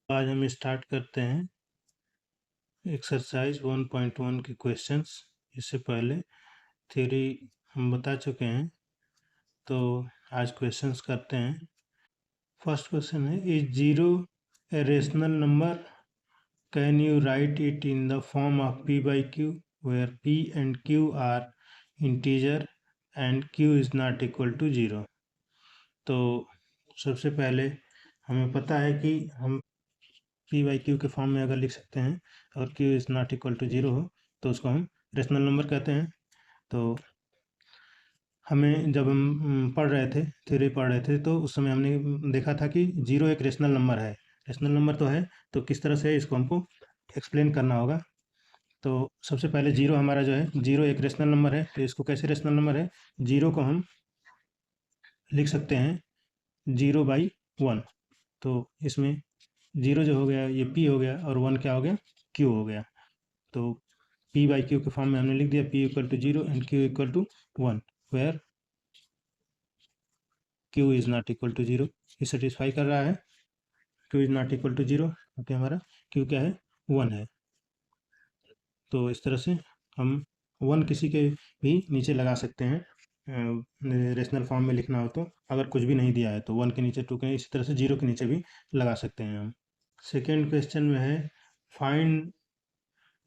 आज हम स्टार्ट करते हैं एक्सरसाइज 1.1 के क्वेश्चंस। इससे पहले थ्योरी हम बता चुके हैं, तो आज क्वेश्चंस करते हैं। फर्स्ट क्वेश्चन है, is zero a rational number? Can you right it in the form of p by q where p and q are integer and q is not equal to 0? तो सबसे पहले हमें पता है कि हम पी बाई क्यू के form में अगर लिख सकते हैं और Q is not equal to zero हो तो उसको हम रेशनल नंबर कहते हैं। तो हमें जब हम पढ़ रहे थे, थ्योरी पढ़ रहे थे, तो उस समय हमने देखा था कि जीरो एक रेशनल नंबर है। रेशनल नंबर तो है, तो किस तरह से इसको हमको एक्सप्लेन करना होगा। तो सबसे पहले जीरो हमारा जो है, जीरो एक रेशनल नंबर है, तो इसको कैसे रेशनल नंबर है, जीरो को हम लिख सकते हैं जीरो बाई वन। तो इसमें जीरो जो हो गया ये पी हो गया और वन क्या हो गया, क्यू हो गया। तो पी बाई क्यू के फॉर्म में हमने लिख दिया P equal to zero and Q equal to one, where Q is not equal to zero. ये सेटिस्फाई कर रहा है, Q is not equal to zero, क्योंकि हमारा क्यू क्या है, वन है। तो इस तरह से हम वन किसी के भी नीचे लगा सकते हैं, रेशनल फॉर्म में लिखना हो तो। अगर कुछ भी नहीं दिया है तो वन के नीचे टू के, इसी तरह से जीरो के नीचे भी लगा सकते हैं हम। सेकेंड क्वेश्चन में है, find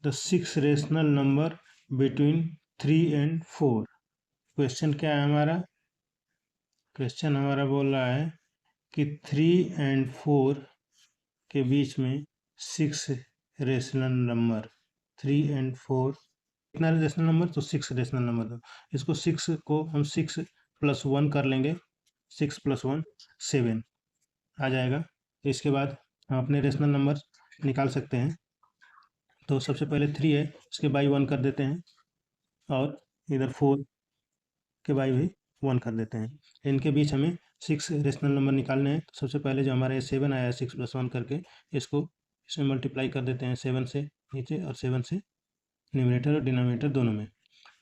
the six rational number between 3 and 4। Question क्या है हमारा, क्वेश्चन हमारा बोल रहा है कि 3 and 4 के बीच में सिक्स रेशनल नंबर, 3 and 4 कितना रेशनल नंबर, तो सिक्स रेशनल नंबर। दो इसको, सिक्स को हम सिक्स प्लस वन कर लेंगे, सिक्स प्लस वन 7 आ जाएगा। इसके बाद हम अपने रेशनल नंबर निकाल सकते हैं। तो सबसे पहले 3 है, उसके बाई वन कर देते हैं, और इधर 4 के बाई भी वन कर देते हैं। इनके बीच हमें सिक्स रेशनल नंबर निकालने हैं। तो सबसे पहले जो हमारे 7 आया है, सिक्स प्लस वन करके, इसको इसमें मल्टीप्लाई कर देते हैं, 7 से नीचे और 7 से न्यूमरेटर और डिनोमिनेटर दोनों में।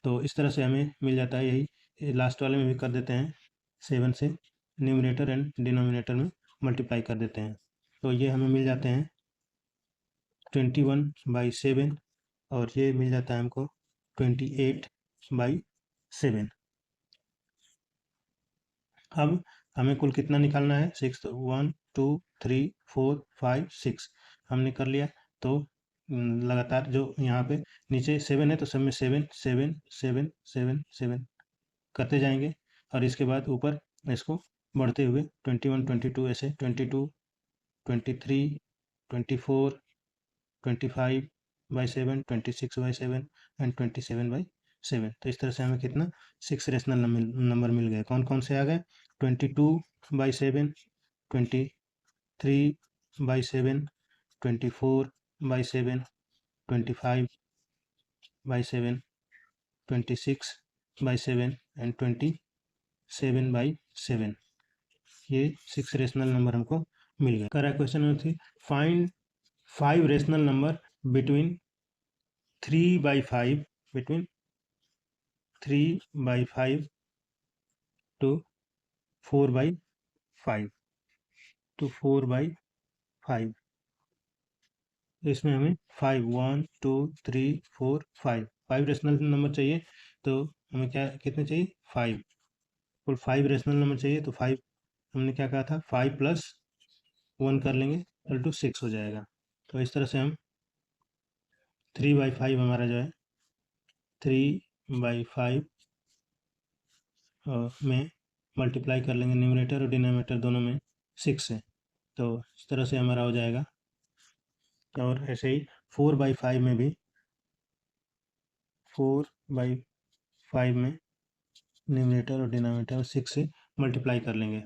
तो इस तरह से हमें मिल जाता है, यही लास्ट वाले में भी कर देते हैं, 7 से न्यूमरेटर एंड डिनोमिनेटर में मल्टीप्लाई कर देते हैं। तो ये हमें मिल जाते हैं 21/7, और ये मिल जाता है हमको 28/7। अब हमें कुल कितना निकालना है, सिक्स। 1 2 3 4 5 6 हमने कर लिया। तो लगातार जो यहाँ पे नीचे 7 है, तो सब में 7 7 7 7 7 करते जाएंगे, और इसके बाद ऊपर इसको बढ़ते हुए 21 22 ऐसे 22 23 24 25/7 26/7 एंड 27/7। तो इस तरह से हमें कितना, सिक्स रेशनल नंबर मिल गए। कौन कौन से आ गए, 22/7, 23/7, 24/7, 25/7, 26/7 एंड 27/7। ये सिक्स रेशनल नंबर हमको मिल गए। Correct question number 3, find 5 rational number between 3/5, between 3/5 to 4/5 to 4/5। इसमें हमें 5 1 2 3 4 5 रेशनल नंबर चाहिए। तो हमें क्या, कितने चाहिए, 5। कुल 5 रेशनल नंबर चाहिए। तो 5 हमने क्या कहा था, 5 प्लस 1 कर लेंगे, इक्वल टू 6 हो जाएगा। तो इस तरह से हम 3/5 हमारा जो है, 3/5 में मल्टीप्लाई कर लेंगे, न्यूमरेटर और डिनोमिनेटर दोनों में 6 से। तो इस तरह से हमारा हो जाएगा। और ऐसे ही 4/5 में भी, 4/5 में न्यूमरेटर और डिनोमिनेटर 6 से मल्टीप्लाई कर लेंगे,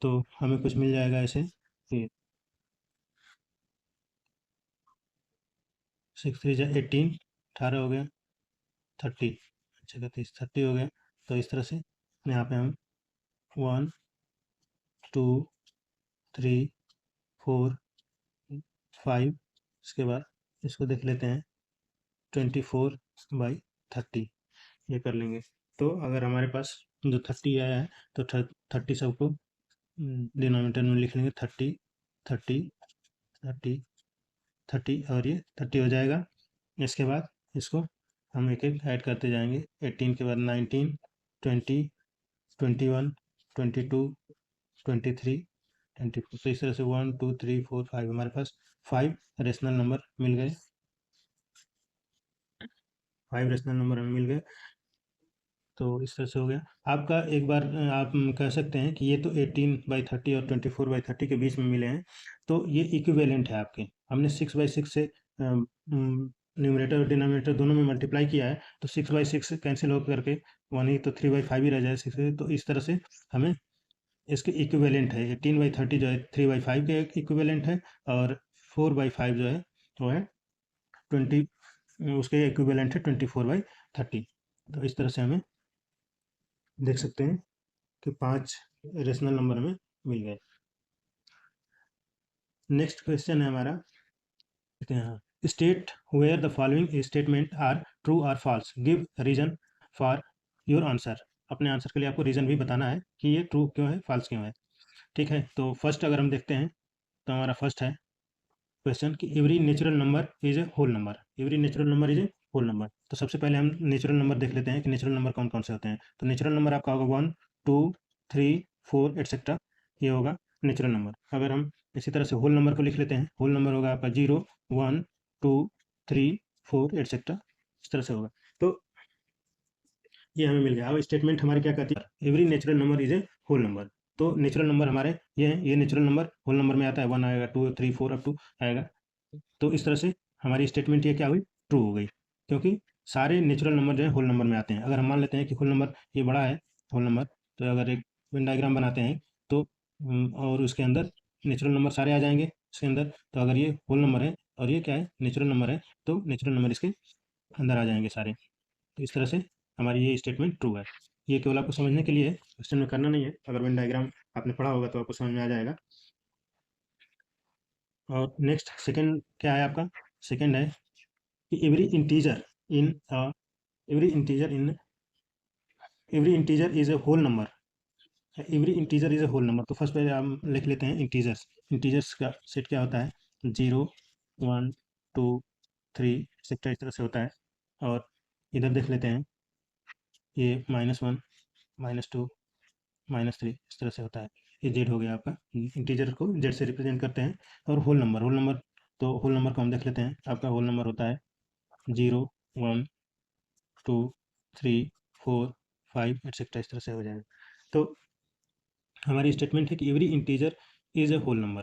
तो हमें कुछ मिल जाएगा ऐसे, 6 3 18, 18 हो गया, 30, अच्छा 30 हो गया। तो इस तरह से यहाँ पे हम 1 2 3 4 5, इसके बाद इसको देख लेते हैं, 24/30 ये कर लेंगे। तो अगर हमारे पास जो 30 आया है, तो 30 सबको डिनोमिनेटर में लिख लेंगे, 30 30 30 30 और ये 30 हो जाएगा। इसके बाद इसको हम एक एक ऐड करते जाएंगे। 18 के बाद 19, 20, 21, 22, 23, 24। तो इस तरह से 1 2 3 4 5 हमारे पास 5 रेशनल नंबर मिल गए। 5 रेशनल नंबर हमें मिल गए। तो इस तरह से हो गया आपका। एक बार आप कह सकते हैं कि ये तो 18/30 और 24/30 के बीच में मिले हैं, तो ये इक्विवेलेंट है आपके। हमने 6/6 से न्यूमरेटर और डिनोमिनेटर दोनों में मल्टीप्लाई किया है, तो 6/6 कैंसिल होकर करके 1 ही तो 3/5 ही रह जाए 6 से। तो इस तरह से हमें इसके इक्विवेलेंट है 18/30 जो है 3/5 के इक्विवेलेंट है, और 4/5 जो है वो है 20, उसके इक्विवेलेंट है 24/30। तो इस तरह से हमें देख सकते हैं कि 5 रेशनल नंबर हमें मिल गए। नेक्स्ट क्वेश्चन है हमारा, state where the following statement are true और false, give reason for your answer. अपने आंसर के लिए आपको रीजन भी बताना है कि ये ट्रू क्यों है, फॉल्स क्यों है। ठीक है, तो फर्स्ट अगर हम देखते हैं तो हमारा फर्स्ट है क्वेश्चन कि every natural number is a whole number. Every natural number is a whole number. तो सबसे पहले हम नेचुरल नंबर देख लेते हैं कि नेचुरल नंबर कौन कौन से होते हैं। तो नेचुरल नंबर आपका होगा 1 2 3 4 एटसेट्रा, ये होगा नेचुरल नंबर। अगर हम इसी तरह से होल नंबर को लिख लेते हैं, होल नंबर होगा आपका 0 1 2 3 4 एटसेट्रा, इस तरह से होगा। तो ये हमें मिल गया। अब स्टेटमेंट हमारी क्या कहती है, every natural number is a whole number. तो नेचुरल नंबर हमारे ये हैं, ये नेचुरल नंबर होल नंबर में आता है, 1 आएगा, 2 3 4 अप टू आएगा। तो इस तरह से हमारी स्टेटमेंट ये क्या हुई, ट्रू हो गई, क्योंकि सारे नेचुरल नंबर जो है होल नंबर में आते हैं। अगर हम मान लेते हैं कि होल नंबर ये बड़ा है होल नंबर, तो अगर एक वेन डायग्राम बनाते हैं तो और उसके अंदर नेचुरल नंबर सारे आ जाएंगे उसके अंदर। तो अगर ये होल नंबर है और ये क्या है, नेचुरल नंबर है, तो नेचुरल नंबर इसके अंदर आ जाएंगे सारे। तो इस तरह से हमारी ये स्टेटमेंट ट्रू है। ये केवल आपको समझने के लिए है, क्वेश्चन में करना नहीं है। अगर वेन डायग्राम आपने पढ़ा होगा तो आपको समझ में आ जाएगा। और नेक्स्ट सेकंड क्या है आपका, सेकंड है कि every integer in every integer in every integer is a whole number. Every integer is a whole number. तो फर्स्ट पहले हम लिख लेते हैं इंटीजर्स। इंटीजर्स का सेट क्या होता है, 0 1 2 3 एक्सेट्रा, इस तरह से होता है। और इधर देख लेते हैं, ये -1 -2 -3, इस तरह से होता है। ये जेड हो गया आपका, इंटीजर को जेड से रिप्रेजेंट करते हैं। और होल नंबर तो होल नंबर को हम देख लेते हैं। आपका होल नंबर होता है 0 1 2 3 4 5 एटसेट्रा, इस तरह से हो जाएगा। तो हमारी स्टेटमेंट है कि every integer is a whole number.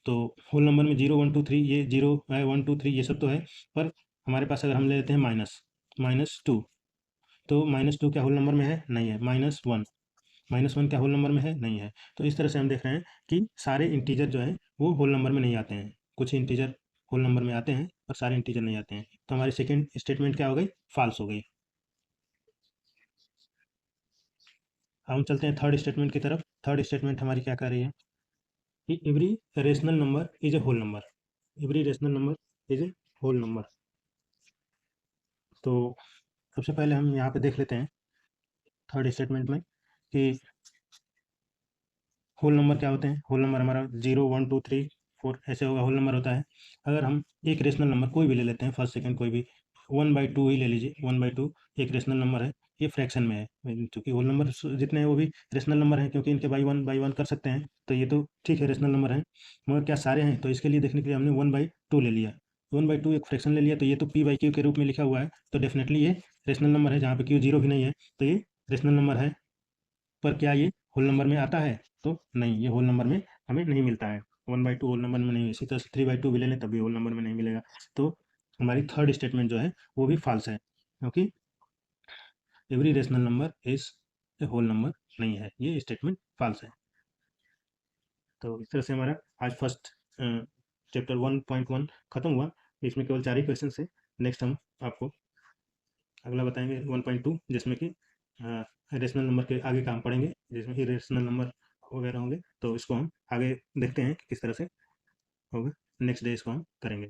तो होल नंबर में 0 1 2 3, ये 0 है 1 2 3 ये सब तो है, पर हमारे पास अगर हम ले लेते हैं -2, तो -2 क्या होल नंबर में है, नहीं है। -1 क्या होल नंबर में है, नहीं है। तो इस तरह से हम देख रहे हैं कि सारे इंटीजर जो है वो होल नंबर में नहीं आते हैं, कुछ इंटीजर होल नंबर में आते हैं और सारे इंटीजर नहीं आते हैं। तो हमारी सेकेंड स्टेटमेंट क्या हो गई, फॉल्स हो गई। हम चलते हैं थर्ड स्टेटमेंट की तरफ। थर्ड स्टेटमेंट हमारी क्या कर रही है कि every rational number is a whole number. Every rational number is a whole number. तो सबसे पहले हम यहाँ पे देख लेते हैं थर्ड स्टेटमेंट में कि होल नंबर क्या होते हैं। होल नंबर हमारा 0 1 2 3 4 ऐसे होगा, होल नंबर होता है। अगर हम एक रेशनल नंबर कोई भी ले लेते हैं, फर्स्ट सेकंड कोई भी, 1/2 ही ले लीजिए। 1/2 एक रेशनल नंबर है, ये फ्रैक्शन में है, क्योंकि होल नंबर जितने हैं वो भी रेशनल नंबर हैं, क्योंकि इनके बाई वन कर सकते हैं। तो ये तो ठीक है, रेशनल नंबर है, मगर क्या सारे हैं, तो इसके लिए देखने के लिए हमने 1/2 ले लिया। 1/2 एक फ्रैक्शन ले लिया, तो ये तो p/q के रूप में लिखा हुआ है, तो डेफिनेटली ये रेशनल नंबर है, जहाँ पे q 0 भी नहीं है, तो ये रेशनल नंबर है। पर क्या ये होल नंबर में आता है, तो नहीं, ये होल नंबर में हमें नहीं मिलता है। 1/2 होल नंबर में नहीं, इसी तरह से 3/2 भी ले लें तब भी होल नंबर में नहीं मिलेगा। तो हमारी थर्ड स्टेटमेंट जो है वो भी फॉल्स है, क्योंकि every rational number is a whole number नहीं है, ये स्टेटमेंट फॉल्स है। तो इस तरह से हमारा आज फर्स्ट चैप्टर 1.1 खत्म हुआ। इसमें केवल 4 ही क्वेश्चन है। नेक्स्ट हम आपको अगला बताएंगे 1.2, जिसमें कि रेशनल नंबर के आगे काम पढ़ेंगे, जिसमें कि रेशनल नंबर वगैरह होंगे। तो इसको हम आगे देखते हैं कि किस तरह से होगा। नेक्स्ट डे इसको हम करेंगे।